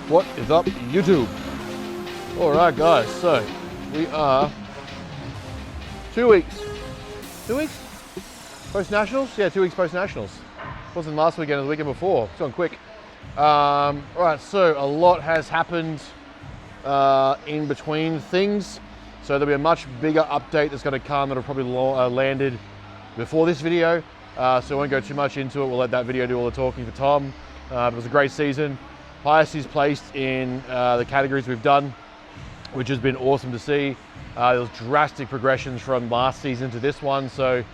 What is up, YouTube? All right, guys, so we are 2 weeks. 2 weeks? Post-Nationals? Yeah, 2 weeks post-Nationals. Wasn't last weekend, it was the weekend before. It's gone quick. All right, so a lot has happened in between things. So there'll be a much bigger update that's going to come that'll probably landed before this video. So I won't go too much into it. We'll let that video do all the talking for Tom. It was a great season. Highest he's placed in the categories we've done, which has been awesome to see. There was drastic progressions from last season to this one, so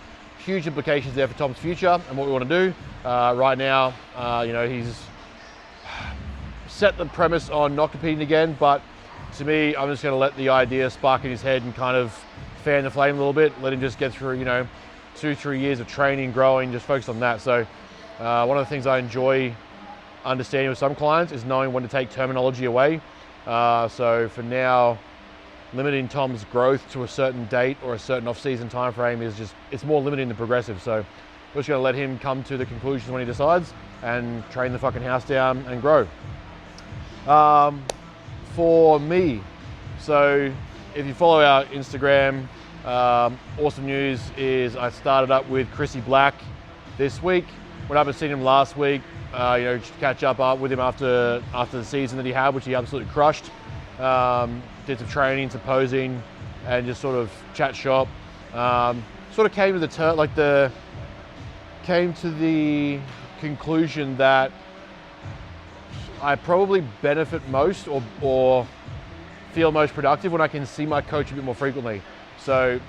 huge implications there for Tom's future and what we want to do. Right now, he's set the premise on not competing again, but to me, I'm just going to let the idea spark in his head and kind of fan the flame a little bit, let him just get through, 2-3 years of training, growing, just focus on that. So one of the things I enjoy understanding with some clients is knowing when to take terminology away. So for now, limiting Tom's growth to a certain date or a certain off-season time frame is just, it's more limiting than progressive. So we're just going to let him come to the conclusions when he decides and train the fucking house down and grow. For me, so if you follow our Instagram, awesome news is I started up with Chrissy Black this week. When I haven't seen him last week, just catch up with him after the season that he had, which he absolutely crushed. Did some training, some posing, and just sort of chat shop. Sort of came to the conclusion that I probably benefit most or feel most productive when I can see my coach a bit more frequently. So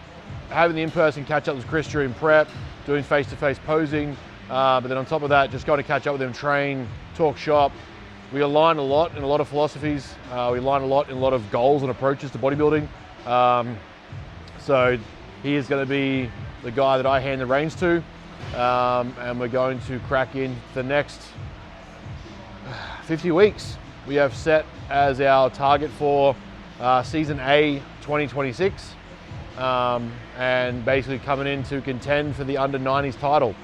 having the in-person catch-up with Chris during prep, doing face-to-face posing, but then on top of that, just going to catch up with him, train, talk shop. We align a lot in a lot of philosophies. We align a lot in a lot of goals and approaches to bodybuilding. So he is going to be the guy that I hand the reins to, and we're going to crack in the next 50 weeks. We have set as our target for season A 2026, and basically coming in to contend for the under 90s title.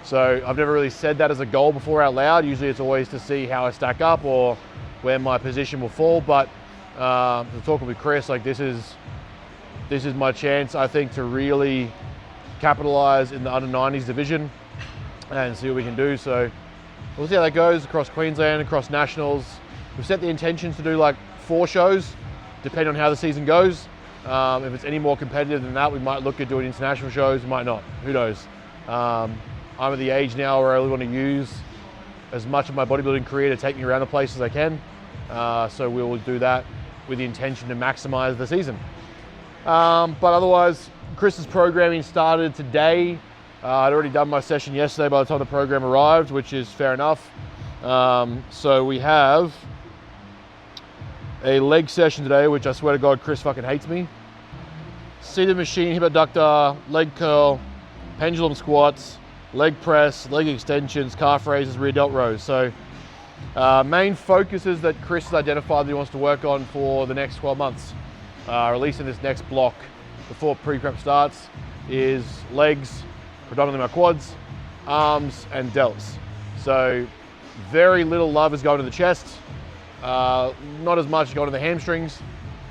So I've never really said that as a goal before out loud. Usually it's always to see how I stack up or where my position will fall. But talking with Chris, this is my chance, I think, to really capitalize in the under 90s division and see what we can do. So we'll see how that goes across Queensland, across Nationals. We've set the intentions to do 4 shows, depending on how the season goes. If it's any more competitive than that, we might look at doing international shows, we might not, who knows. I'm at the age now where I really want to use as much of my bodybuilding career to take me around the places I can. So we will do that with the intention to maximize the season. But otherwise, Chris's programming started today. I'd already done my session yesterday by the time the program arrived, which is fair enough. So we have a leg session today, which I swear to God, Chris fucking hates me. Seated machine, hip abductor, leg curl, pendulum squats, leg press, leg extensions, calf raises, rear delt rows. So main focuses that Chris has identified that he wants to work on for the next 12 months, or at least in this next block before pre-prep starts, is legs, predominantly my quads, arms, and delts. So very little love is going to the chest, not as much going to the hamstrings.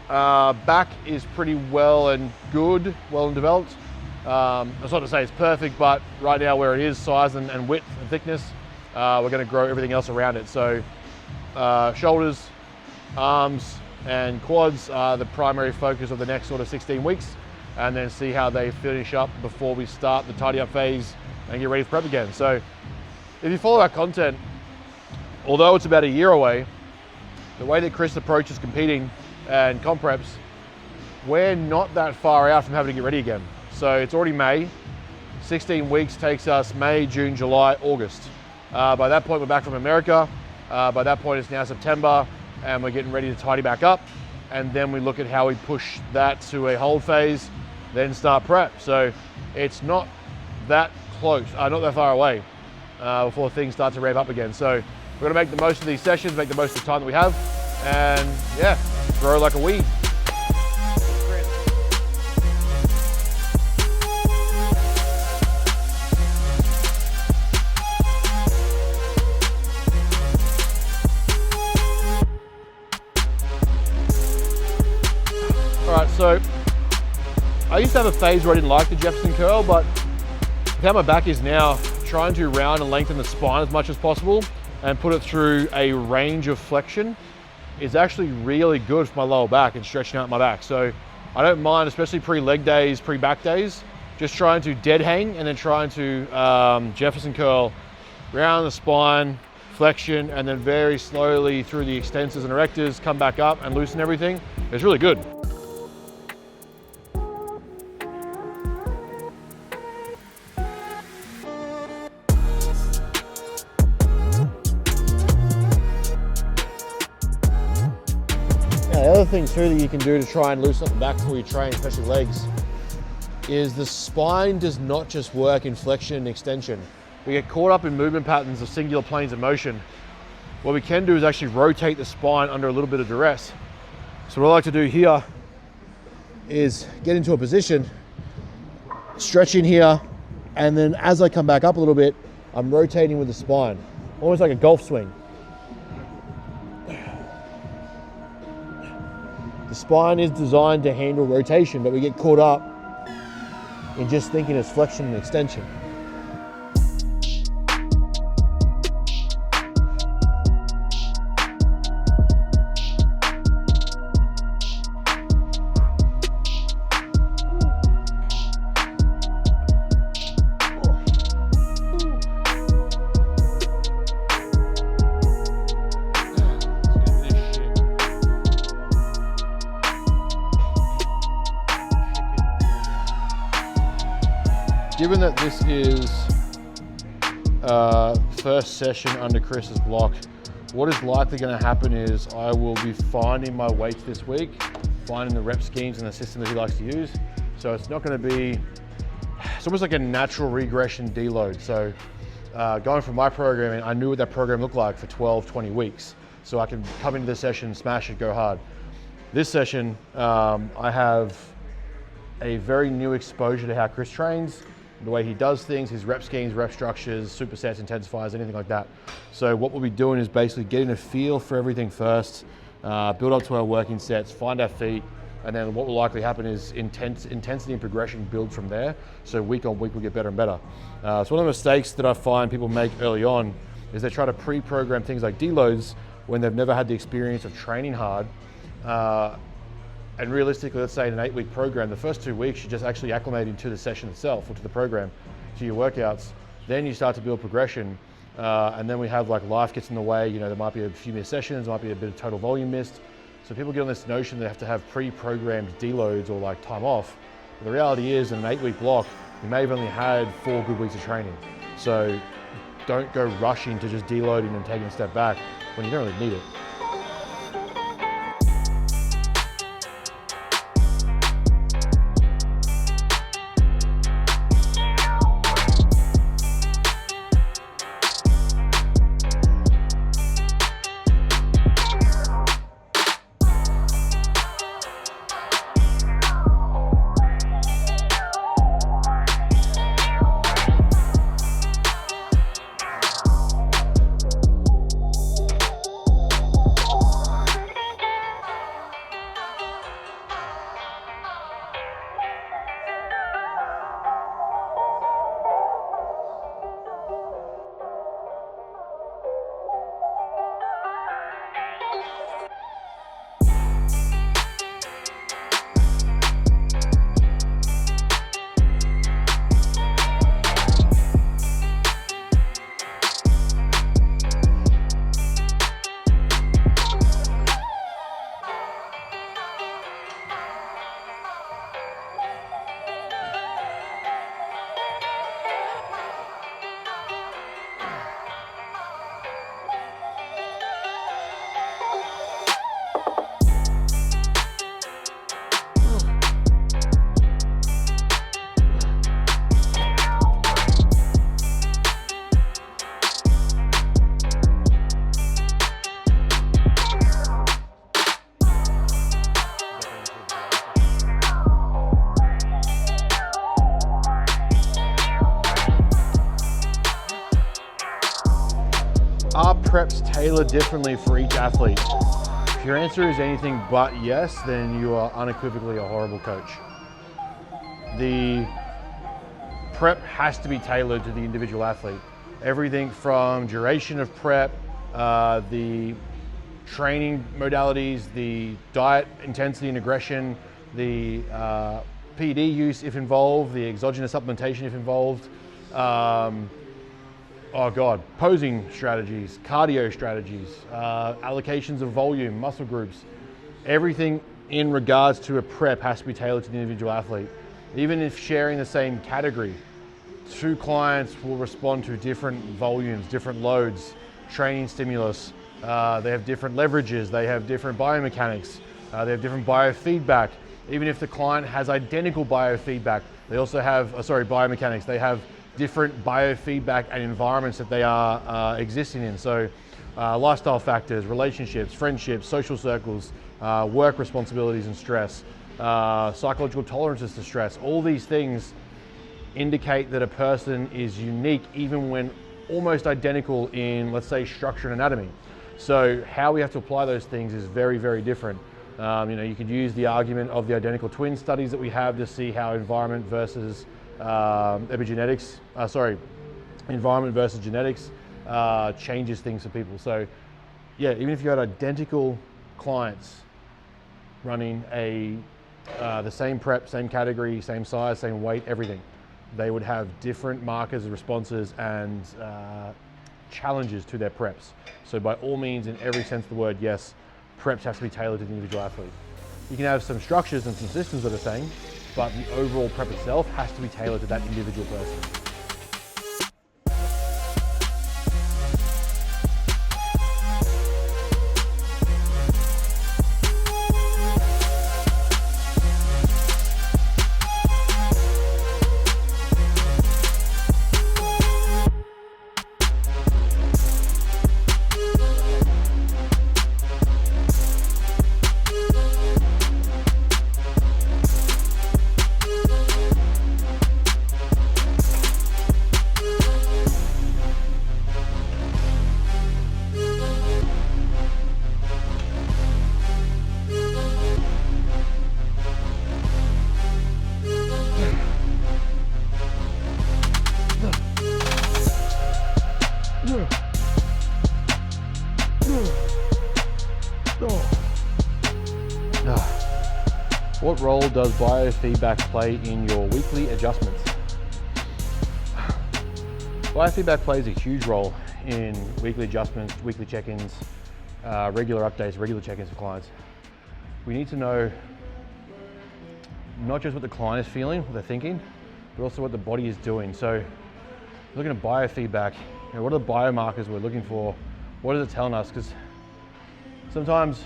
Back is pretty well and good, well and developed. That's not to say it's perfect, but right now where it is, size and width and thickness, we're going to grow everything else around it. So shoulders, arms, and quads are the primary focus of the next sort of 16 weeks, and then see how they finish up before we start the tidy up phase and get ready for prep again. So if you follow our content, although it's about a year away, the way that Chris approaches competing and comp preps, we're not that far out from having to get ready again. So it's already May. 16 weeks takes us May, June, July, August. By that point, we're back from America. By that point, it's now September, and we're getting ready to tidy back up. And then we look at how we push that to a hold phase, then start prep. So it's not that close, not that far away before things start to ramp up again. So we're gonna make the most of these sessions, make the most of the time that we have, and yeah, grow like a weed. So I used to have a phase where I didn't like the Jefferson curl, but how my back is now, trying to round and lengthen the spine as much as possible and put it through a range of flexion is actually really good for my lower back and stretching out my back. So I don't mind, especially pre-leg days, pre-back days, just trying to dead hang and then trying to Jefferson curl, round the spine, flexion, and then very slowly through the extensors and erectors, come back up and loosen everything. It's really good. The other thing too that you can do to try and loosen up the back before you train, especially legs, is the spine does not just work in flexion and extension. We get caught up in movement patterns of singular planes of motion. What we can do is actually rotate the spine under a little bit of duress. So what I like to do here is get into a position, stretch in here, and then as I come back up a little bit, I'm rotating with the spine, almost like a golf swing. The spine is designed to handle rotation, but we get caught up in just thinking it's flexion and extension. Given that this is first session under Chris's block, what is likely going to happen is I will be finding my weights this week, finding the rep schemes and the system that he likes to use. So it's not going to be, it's almost like a natural regression deload. So going from my programming, I knew what that program looked like for 12, 20 weeks. So I can come into this session, smash it, go hard. This session, I have a very new exposure to how Chris trains, the way he does things, his rep schemes, rep structures, supersets, intensifiers, anything like that. So what we'll be doing is basically getting a feel for everything first, build up to our working sets, find our feet, and then what will likely happen is intensity and progression build from there. So week on week we'll get better and better. So one of the mistakes that I find people make early on is they try to pre-program things like deloads when they've never had the experience of training hard. And realistically, let's say in an 8-week program, the first 2 weeks you're just actually acclimating to the session itself or to the program, to your workouts. Then you start to build progression, and then we have like life gets in the way. You know, there might be a few missed sessions, there might be a bit of total volume missed. So people get on this notion they have to have pre-programmed deloads or like time off. But the reality is, in an 8-week block, you may have only had 4 good weeks of training. So don't go rushing to just deloading and taking a step back when you don't really need it. Are preps tailored differently for each athlete? If your answer is anything but yes, then you are unequivocally a horrible coach. The prep has to be tailored to the individual athlete. Everything from duration of prep, the training modalities, the diet intensity and aggression, the PD use if involved, the exogenous supplementation if involved, posing strategies, cardio strategies, allocations of volume, muscle groups. Everything in regards to a prep has to be tailored to the individual athlete. Even if sharing the same category, 2 clients will respond to different volumes, different loads, training stimulus. They have different leverages, they have different biomechanics, they have different biofeedback. Even if the client has identical biofeedback, they also have, biomechanics, they have different biofeedback and environments that they are existing in. So lifestyle factors, relationships, friendships, social circles, work responsibilities and stress, psychological tolerances to stress, all these things indicate that a person is unique even when almost identical in, let's say, structure and anatomy. So how we have to apply those things is very, very different. You could use the argument of the identical twin studies that we have to see how environment versus environment versus genetics changes things for people. So yeah, even if you had identical clients running the same prep, same category, same size, same weight, everything, they would have different markers and responses and challenges to their preps. So by all means, in every sense of the word, yes, preps have to be tailored to the individual athlete. You can have some structures and some systems that are the same, but the overall prep itself has to be tailored to that individual person. What role does biofeedback play in your weekly adjustments? Biofeedback plays a huge role in weekly adjustments, weekly check-ins, regular updates, regular check-ins for clients. We need to know not just what the client is feeling, what they're thinking, but also what the body is doing. So looking at biofeedback, what are the biomarkers we're looking for? What is it telling us? Because sometimes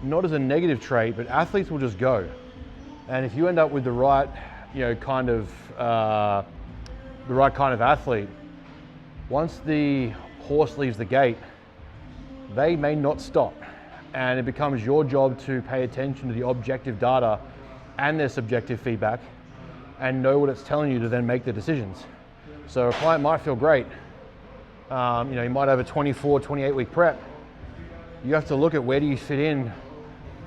not as a negative trait, but athletes will just go. And if you end up with the right, kind of athlete, once the horse leaves the gate, they may not stop. And it becomes your job to pay attention to the objective data and their subjective feedback and know what it's telling you to then make the decisions. So a client might feel great. You might have a 24, 28 week prep. You have to look at where do you fit in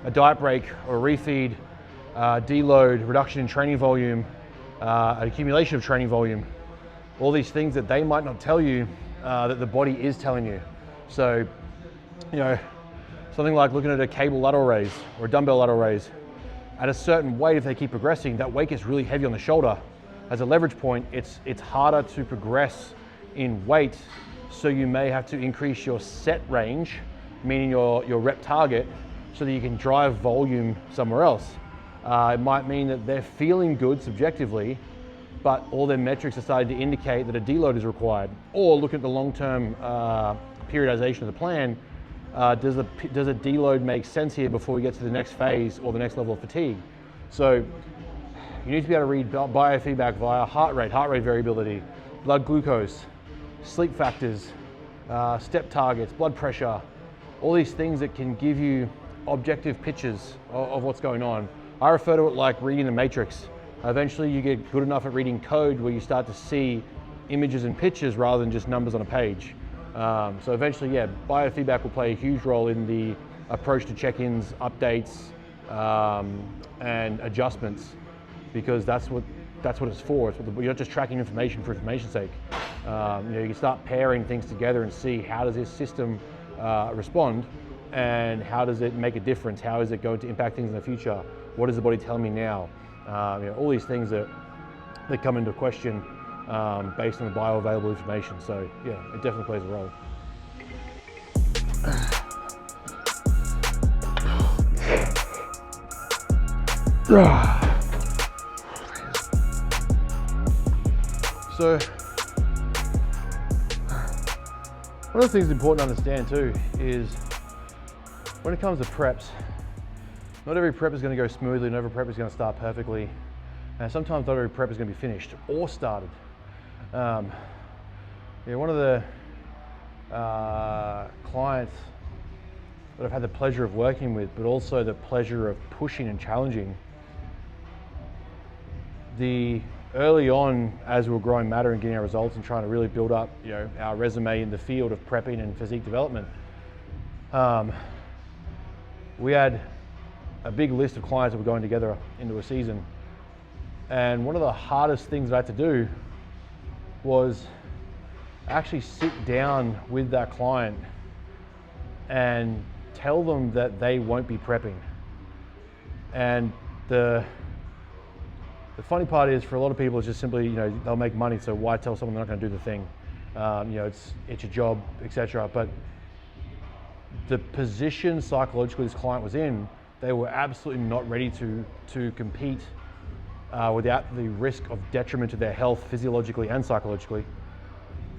a diet break or a refeed, deload, reduction in training volume, an accumulation of training volume, all these things that they might not tell you that the body is telling you. So, something like looking at a cable lateral raise or a dumbbell lateral raise, at a certain weight, if they keep progressing, that weight gets really heavy on the shoulder. As a leverage point, it's harder to progress in weight, so you may have to increase your set range, meaning your rep target, so that you can drive volume somewhere else. It might mean that they're feeling good subjectively, but all their metrics are starting to indicate that a deload is required. Or look at the long-term periodization of the plan. Does a deload make sense here before we get to the next phase or the next level of fatigue? So you need to be able to read biofeedback via heart rate variability, blood glucose, sleep factors, step targets, blood pressure, all these things that can give you objective pictures of what's going on. I refer to it like reading the matrix. Eventually you get good enough at reading code where you start to see images and pictures rather than just numbers on a page. So eventually, yeah, biofeedback will play a huge role in the approach to check-ins, updates, and adjustments, because that's what it's for. You're not just tracking information for information's sake. You can start pairing things together and see, how does this system respond, and how does it make a difference? How is it going to impact things in the future? What is the body telling me now? All these things that come into question based on the bioavailable information. So yeah, it definitely plays a role. So one of the things important to understand too is when it comes to preps, not every prep is going to go smoothly, not every prep is going to start perfectly, and sometimes not every prep is going to be finished or started. One of the clients that I've had the pleasure of working with, but also the pleasure of pushing and challenging, early on, as we were growing Matter and getting our results and trying to really build up, our resume in the field of prepping and physique development, we had a big list of clients that were going together into a season. And one of the hardest things I had to do was actually sit down with that client and tell them that they won't be prepping. And the funny part is, for a lot of people, it's just simply, they'll make money, so why tell someone they're not going to do the thing? It's a job, etc. But the position psychologically this client was in, they were absolutely not ready to compete without the risk of detriment to their health, physiologically and psychologically.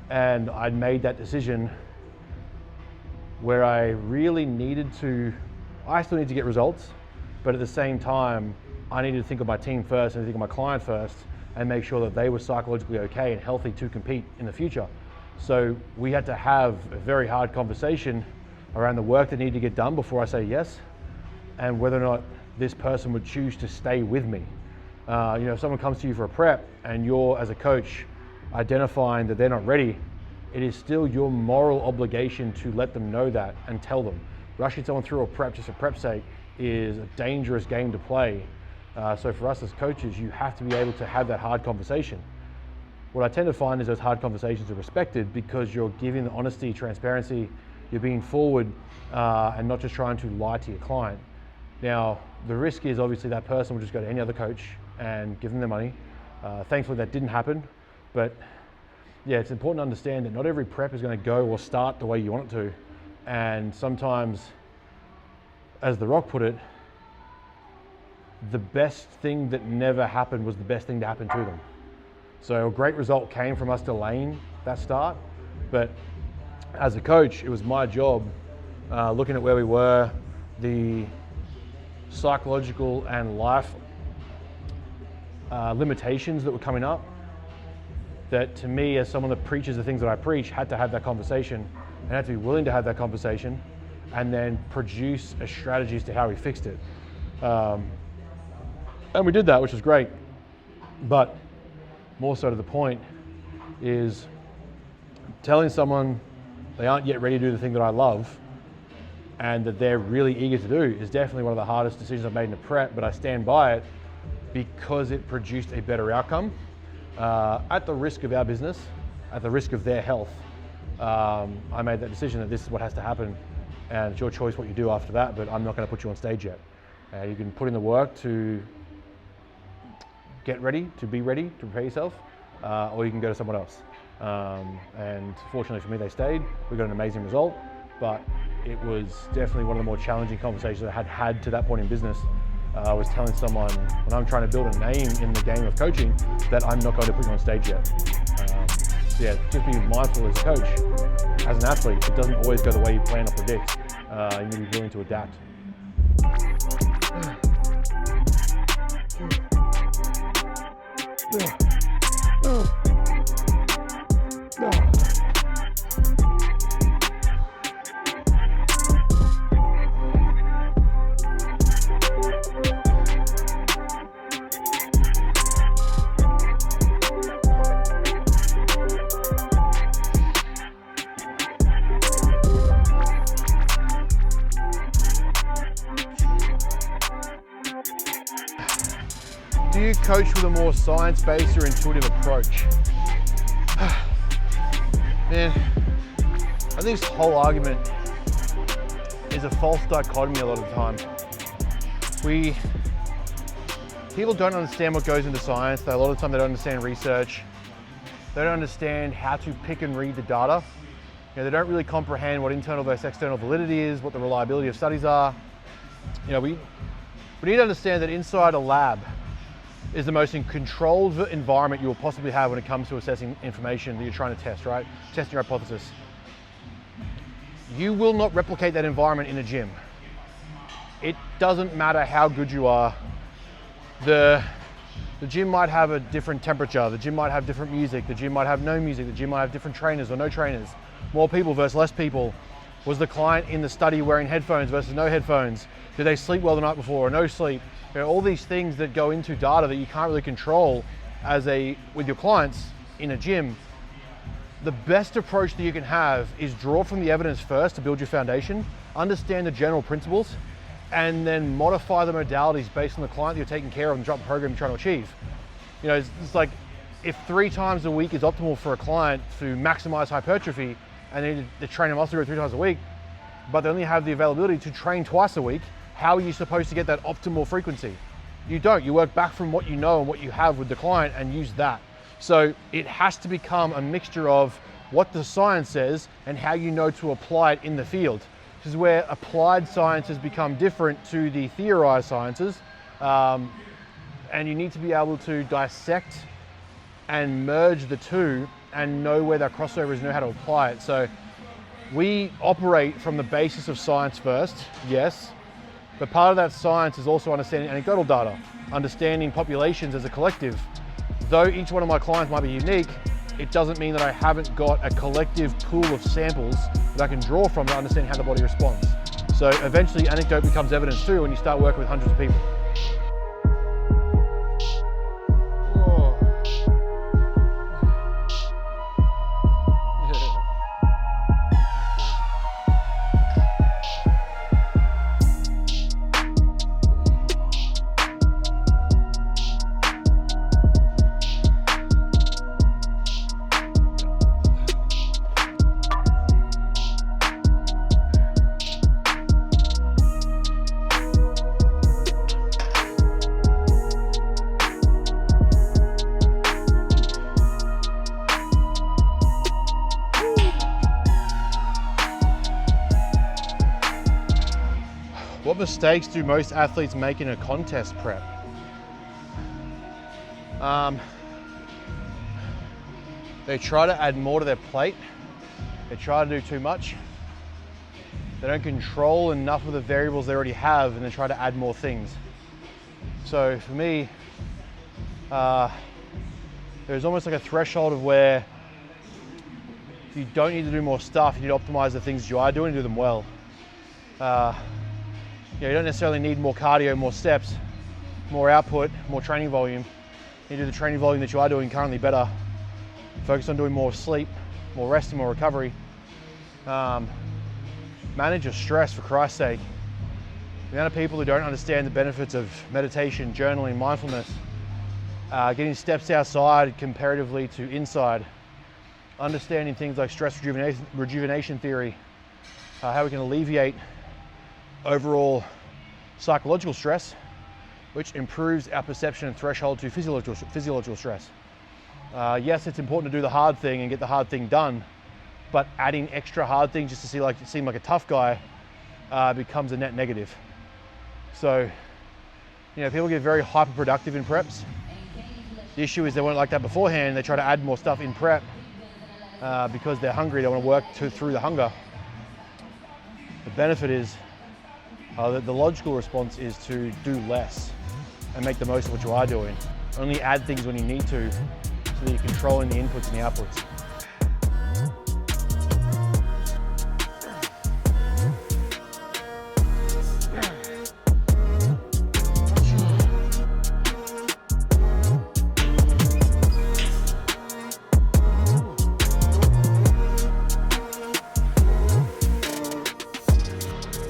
And I'd made that decision where I really I still need to get results, but at the same time, I needed to think of my team first and think of my client first and make sure that they were psychologically okay and healthy to compete in the future. So we had to have a very hard conversation around the work that needed to get done before I say yes, and whether or not this person would choose to stay with me. If someone comes to you for a prep and you're, as a coach, identifying that they're not ready, it is still your moral obligation to let them know that and tell them. Rushing someone through a prep just for prep's sake is a dangerous game to play. So for us as coaches, you have to be able to have that hard conversation. What I tend to find is those hard conversations are respected because you're giving the honesty, transparency, you're being forward and not just trying to lie to your client. Now, the risk is obviously that person will just go to any other coach and give them their money. Thankfully that didn't happen, but yeah, it's important to understand that not every prep is going to go or start the way you want it to. And sometimes, as The Rock put it, the best thing that never happened was the best thing to happen to them. So a great result came from us delaying that start, but as a coach, it was my job, looking at where we were, the psychological and life limitations that were coming up, that to me, as someone that preaches the things that I preach, had to have that conversation and had to be willing to have that conversation and then produce a strategy as to how we fixed it. And we did that, which was great. But more so to the point is telling someone they aren't yet ready to do the thing that I love and that they're really eager to do is definitely one of the hardest decisions I've made in a prep, but I stand by it because it produced a better outcome at the risk of our business, at the risk of their health. I made that decision that this is what has to happen, and it's your choice what you do after that, but I'm not going to put you on stage yet. You can put in the work to get ready, to be ready, to prepare yourself, or you can go to someone else. And fortunately for me, they stayed. We got an amazing result, but it was definitely one of the more challenging conversations I had had to that point in business. I was telling someone, when I'm trying to build a name in the game of coaching, that I'm not going to put you on stage yet. So yeah, just being mindful as a coach, as an athlete, it doesn't always go the way you plan or predict. You need to be willing to adapt. Do you coach with a more science-based or intuitive approach? Man, I think this whole argument is a false dichotomy a lot of the time. People don't understand what goes into science. A lot of the time they don't understand research. They don't understand how to pick and read the data. They don't really comprehend what internal versus external validity is, what the reliability of studies are. We need to understand that inside a lab is the most controlled environment you will possibly have when it comes to assessing information that you're trying to test, right? Testing your hypothesis. You will not replicate that environment in a gym. It doesn't matter how good you are. The gym might have a different temperature, the gym might have different music, the gym might have no music, the gym might have different trainers or no trainers, more people versus less people. Was the client in the study wearing headphones versus no headphones? Did they sleep well the night before or no sleep? All these things that go into data that you can't really control with your clients in a gym. The best approach that you can have is draw from the evidence first to build your foundation, understand the general principles, and then modify the modalities based on the client that you're taking care of and drop the program you're trying to achieve. It's like if 3 times a week is optimal for a client to maximize hypertrophy and they need to train a muscle group 3 times a week, but they only have the availability to train twice a week, how are you supposed to get that optimal frequency? You don't. You work back from what you know and what you have with the client and use that. So it has to become a mixture of what the science says and how you know to apply it in the field. This is where applied sciences become different to the theorized sciences. And you need to be able to dissect and merge the two and know where that crossover is, know how to apply it. So we operate from the basis of science first, yes, but part of that science is also understanding anecdotal data, understanding populations as a collective. Though each one of my clients might be unique, it doesn't mean that I haven't got a collective pool of samples that I can draw from to understand how the body responds. So eventually anecdote becomes evidence too when you start working with hundreds of people. What mistakes do most athletes make in a contest prep? They try to add more to their plate. They try to do too much. They don't control enough of the variables they already have and they try to add more things. So for me, there's almost like a threshold of where you don't need to do more stuff, you need to optimize the things you are doing and do them well. You don't necessarily need more cardio, more steps, more output, more training volume. You do the training volume that you are doing currently better. Focus on doing more sleep, more rest and more recovery. Manage your stress, for Christ's sake. The amount of people who don't understand the benefits of meditation, journaling, mindfulness, getting steps outside comparatively to inside, understanding things like stress rejuvenation theory, how we can alleviate overall psychological stress, which improves our perception and threshold to physiological stress. Yes, it's important to do the hard thing and get the hard thing done, but adding extra hard things just to seem like a tough guy becomes a net negative. So, people get very hyper productive in preps. The issue is they weren't like that beforehand. They try to add more stuff in prep because they're hungry. They want to work through the hunger. The benefit is the logical response is to do less and make the most of what you are doing. Only add things when you need to so that you're controlling the inputs and the outputs.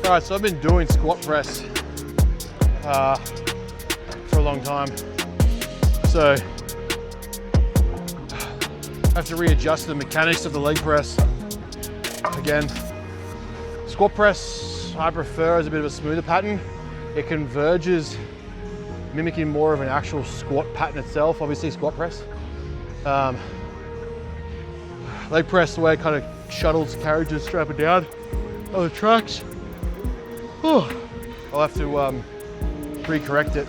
All right, so I've been doing squat press for a long time. So I have to readjust the mechanics of the leg press. Again, squat press I prefer as a bit of a smoother pattern. It converges, mimicking more of an actual squat pattern itself, obviously squat press. Leg press, the way it kind of shuttles carriages straight up and down on the tracks. I'll have to re-correct it.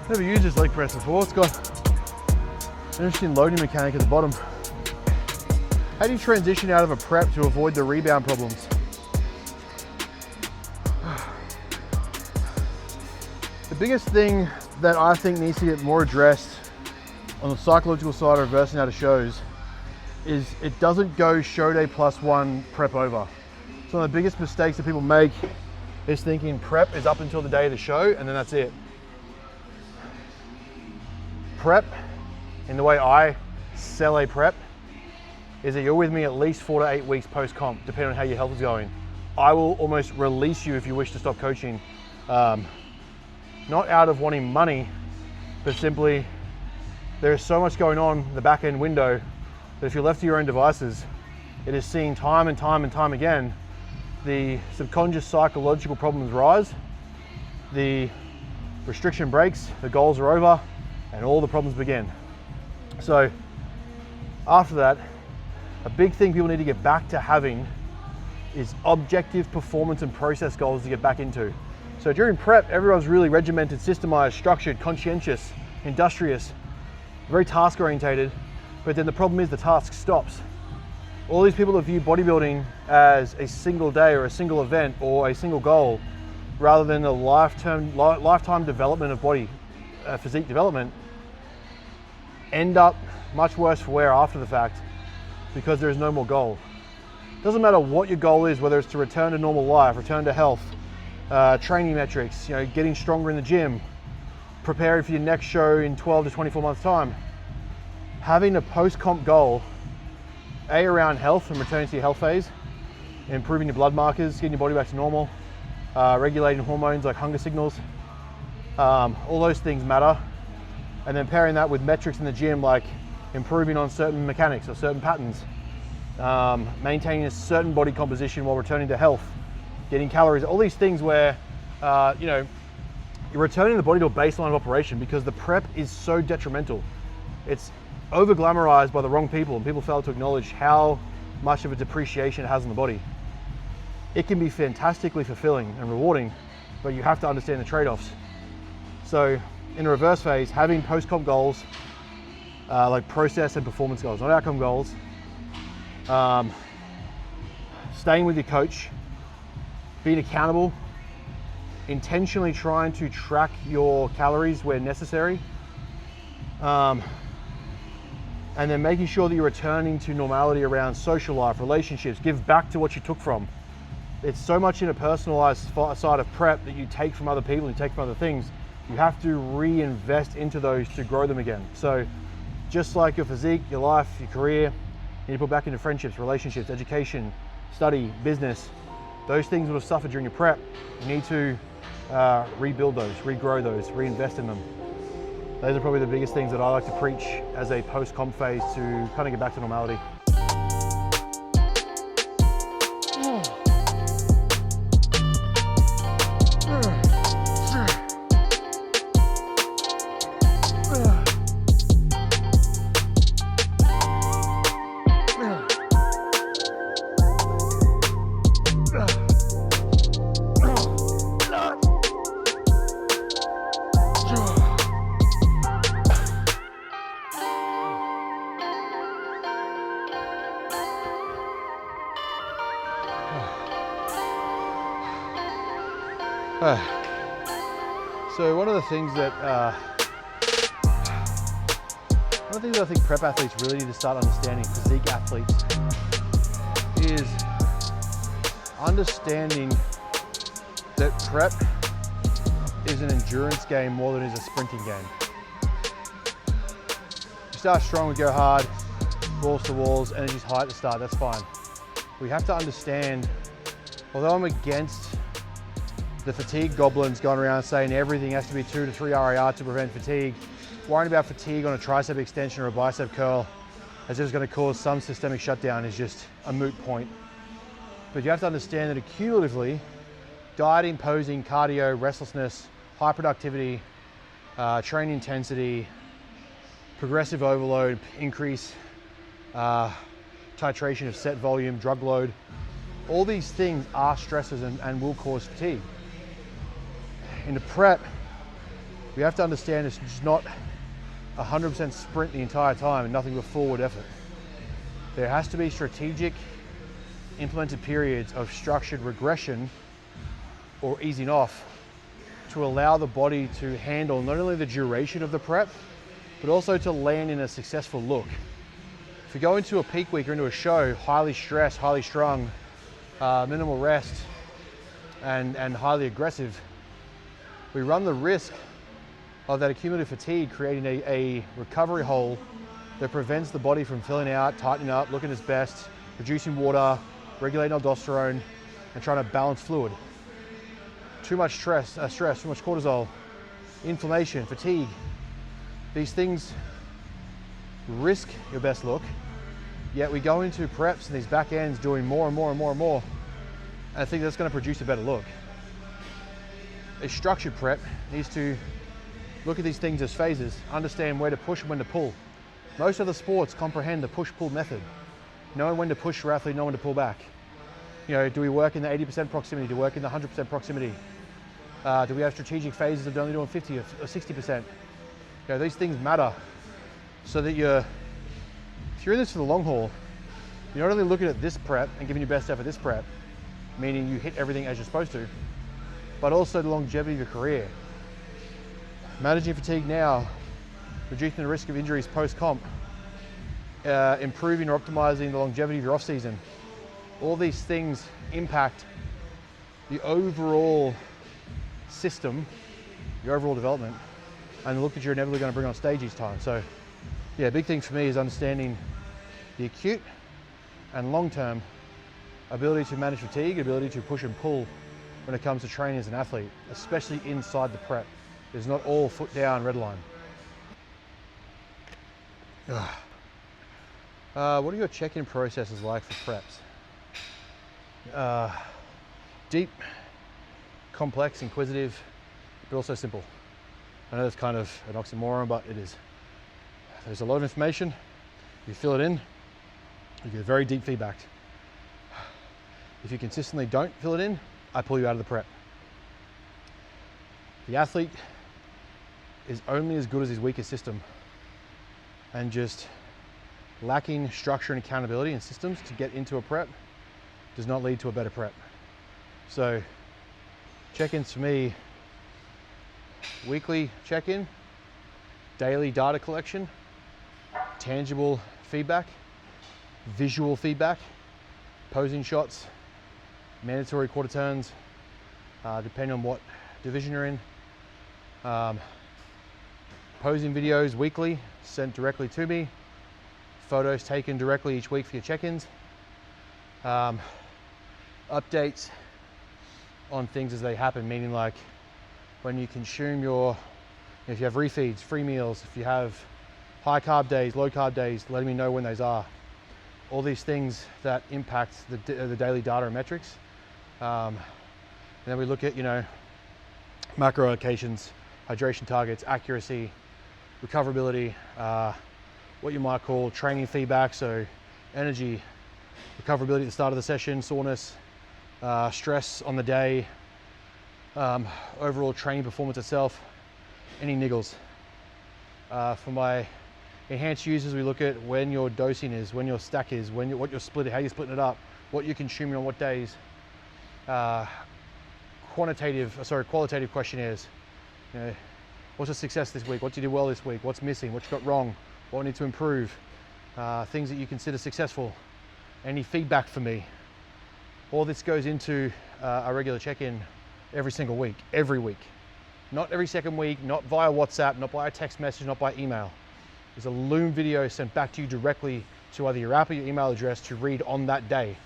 Never used this leg press before. It's got an interesting loading mechanic at the bottom. How do you transition out of a prep to avoid the rebound problems? The biggest thing that I think needs to get more addressed on the psychological side of reversing out of shows is it doesn't go show day +1 prep over. So one of the biggest mistakes that people make is thinking prep is up until the day of the show and then that's it. Prep, in the way I sell a prep, is that you're with me at least 4 to 8 weeks post-comp, depending on how your health is going. I will almost release you if you wish to stop coaching. Not out of wanting money, but simply there is so much going on in the back end window that if you're left to your own devices, it is seen time and time and time again, the subconscious psychological problems rise, the restriction breaks, the goals are over, and all the problems begin. So after that, a big thing people need to get back to having is objective performance and process goals to get back into. So during prep, everyone's really regimented, systemized, structured, conscientious, industrious, very task orientated, but then the problem is the task stops. All these people that view bodybuilding as a single day or a single event or a single goal, rather than a lifetime development of body, physique development, end up much worse for wear after the fact because there is no more goal. It doesn't matter what your goal is, whether it's to return to normal life, return to health, training metrics, getting stronger in the gym, preparing for your next show in 12 to 24 months time. Having a post-comp goal, around health and returning to your health phase, improving your blood markers, getting your body back to normal, regulating hormones like hunger signals, all those things matter. And then pairing that with metrics in the gym, like improving on certain mechanics or certain patterns, maintaining a certain body composition while returning to health, getting calories, all these things where, you're returning the body to a baseline of operation because the prep is so detrimental. It's over glamorized by the wrong people and people fail to acknowledge how much of a depreciation it has on the body. It can be fantastically fulfilling and rewarding, but you have to understand the trade-offs. So in a reverse phase, having post-comp goals, like process and performance goals, not outcome goals, staying with your coach, being accountable, intentionally trying to track your calories where necessary, and then making sure that you're returning to normality around social life, relationships, give back to what you took from. It's so much in a personalized side of prep that you take from other people, you take from other things. You have to reinvest into those to grow them again. So just like your physique, your life, your career, you need to put back into friendships, relationships, education, study, business. Those things would have suffered during your prep. You need to rebuild those, regrow those, reinvest in them. Those are probably the biggest things that I like to preach as a post-comp phase to kind of get back to normality. So one of the things that I think prep athletes really need to start understanding, physique athletes, is understanding that prep is an endurance game more than it is a sprinting game. You start strong, we go hard, balls to walls, energy's high at the start, that's fine. We have to understand, although I'm against the fatigue goblins going around saying everything has to be 2 to 3 RIR to prevent fatigue, worrying about fatigue on a tricep extension or a bicep curl as if it's going to cause some systemic shutdown is just a moot point. But you have to understand that accumulatively, dieting, posing, cardio, restlessness, high productivity, training intensity, progressive overload, increase, titration of set volume, drug load, all these things are stressors and will cause fatigue. In the prep, we have to understand it's just not 100% sprint the entire time and nothing but forward effort. There has to be strategic, implemented periods of structured regression or easing off to allow the body to handle not only the duration of the prep, but also to land in a successful look. If you go into a peak week or into a show, highly stressed, highly strung, minimal rest, and highly aggressive, we run the risk of that accumulative fatigue creating a recovery hole that prevents the body from filling out, tightening up, looking its best, reducing water, regulating aldosterone, and trying to balance fluid. Too much stress, too much cortisol, inflammation, fatigue. These things risk your best look, yet we go into preps and these back ends doing more and more and more and more, and I think that's going to produce a better look. A structured prep needs to look at these things as phases, understand where to push and when to pull. Most other sports comprehend the push-pull method, knowing when to push your athlete, knowing when to pull back. You know, do we work in the 80% proximity? Do we work in the 100% proximity? Do we have strategic phases of only doing 50 or 60%? You know, these things matter so that if you're in this for the long haul, you're not only looking at this prep and giving your best effort this prep, meaning you hit everything as you're supposed to, but also the longevity of your career. Managing fatigue now, reducing the risk of injuries post-comp, improving or optimizing the longevity of your off-season. All these things impact the overall system, your overall development, and the look that you're inevitably going to bring on stage each time. So yeah, big thing for me is understanding the acute and long-term ability to manage fatigue, ability to push and pull when it comes to training as an athlete, especially inside the prep. It's not all foot down, red line. What are your check-in processes like for preps? Deep, complex, inquisitive, but also simple. I know that's kind of an oxymoron, but it is. There's a lot of information. You fill it in, you get very deep feedback. If you consistently don't fill it in, I pull you out of the prep. The athlete is only as good as his weakest system, and just lacking structure and accountability and systems to get into a prep does not lead to a better prep. So check-ins for me, weekly check-in, daily data collection, tangible feedback, visual feedback, posing shots, mandatory quarter turns, depending on what division you're in. Posing videos weekly, sent directly to me. Photos taken directly each week for your check-ins. Updates on things as they happen, meaning like when you consume if you have refeeds, free meals, if you have high carb days, low carb days, letting me know when those are. All these things that impact the daily data and metrics. And then we look at, macro allocations, hydration targets, accuracy, recoverability, what you might call training feedback, so energy, recoverability at the start of the session, soreness, stress on the day, overall training performance itself, any niggles. For my enhanced users, we look at when your dosing is, when your stack is, what you're splitting, how you're splitting it up, what you're consuming on what days. qualitative questionnaires. You know, what's a success this week? What did you do well this week? What's missing? What you got wrong? What I need to improve? Things that you consider successful. Any feedback for me? All this goes into a regular check-in every single week, every week. Not every second week, not via WhatsApp, not by a text message, not by email. There's a Loom video sent back to you directly to either your app or your email address to read on that day.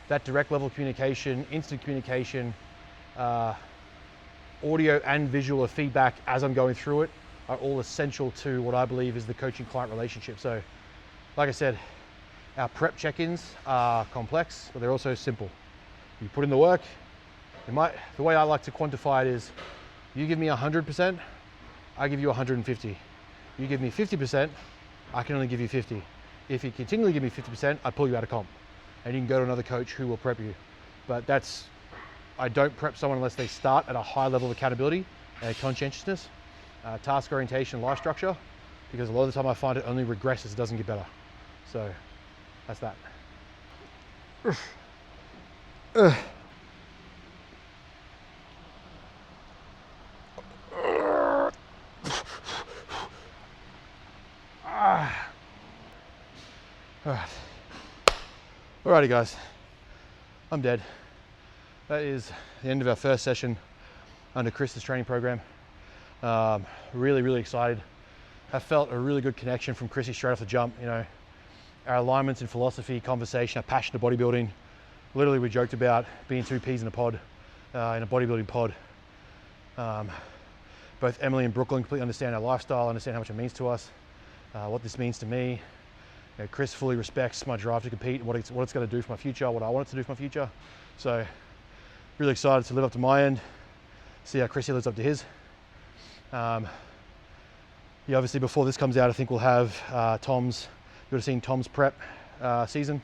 That direct level of communication, instant communication, audio and visual feedback as I'm going through it are all essential to what I believe is the coaching client relationship. So, like I said, our prep check-ins are complex, but they're also simple. You put in the work. The way I like to quantify it is, you give me 100%, I give you 150. You give me 50%, I can only give you 50. If you continually give me 50%, I pull you out of comp. And you can go to another coach who will prep you. But I don't prep someone unless they start at a high level of accountability and conscientiousness, task orientation, life structure, because a lot of the time I find it only regresses, it doesn't get better. So that's that. Alrighty guys, I'm dead. That is the end of our first session under Chris's training program. Really excited. I felt a really good connection from Chrissy straight off the jump. You know, our alignments in philosophy, conversation, our passion to bodybuilding. Literally, we joked about being two peas in a pod, in a bodybuilding pod. Both Emily and Brooklyn completely understand our lifestyle, understand how much it means to us, what this means to me. You know, Chris fully respects my drive to compete, what it's going to do for my future, what I want it to do for my future. So, really excited to live up to my end, see how Chrissy lives up to his. Yeah, obviously before this comes out, I think we'll have Tom's. You would have seen Tom's prep season.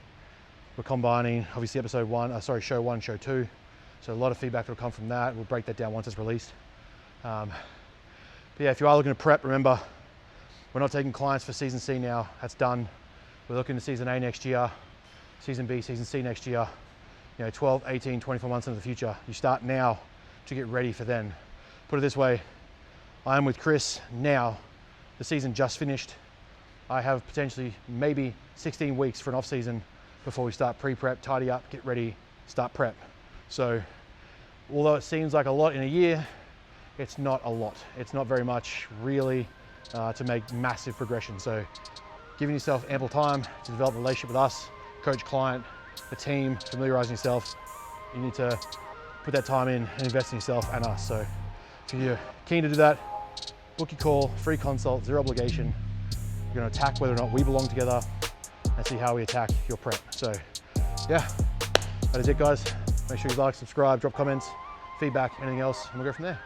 We're combining obviously show 1, show 2. So a lot of feedback will come from that. We'll break that down once it's released. But yeah, if you are looking to prep, remember, we're not taking clients for season C now. That's done. We're looking to season A next year, season B, season C next year. You know, 12, 18, 24 months into the future. You start now to get ready for then. Put it this way, I am with Chris now. The season just finished. I have potentially maybe 16 weeks for an off season before we start pre-prep, tidy up, get ready, start prep. So although it seems like a lot in a year, it's not a lot. It's not very much really to make massive progression. So giving yourself ample time to develop a relationship with us, coach, client, the team, familiarizing yourself. You need to put that time in and invest in yourself and us. So if you're keen to do that, book your call, free consult, 0 obligation. We're going to attack whether or not we belong together and see how we attack your prep. So yeah, that is it guys. Make sure you like, subscribe, drop comments, feedback, anything else, and we'll go from there.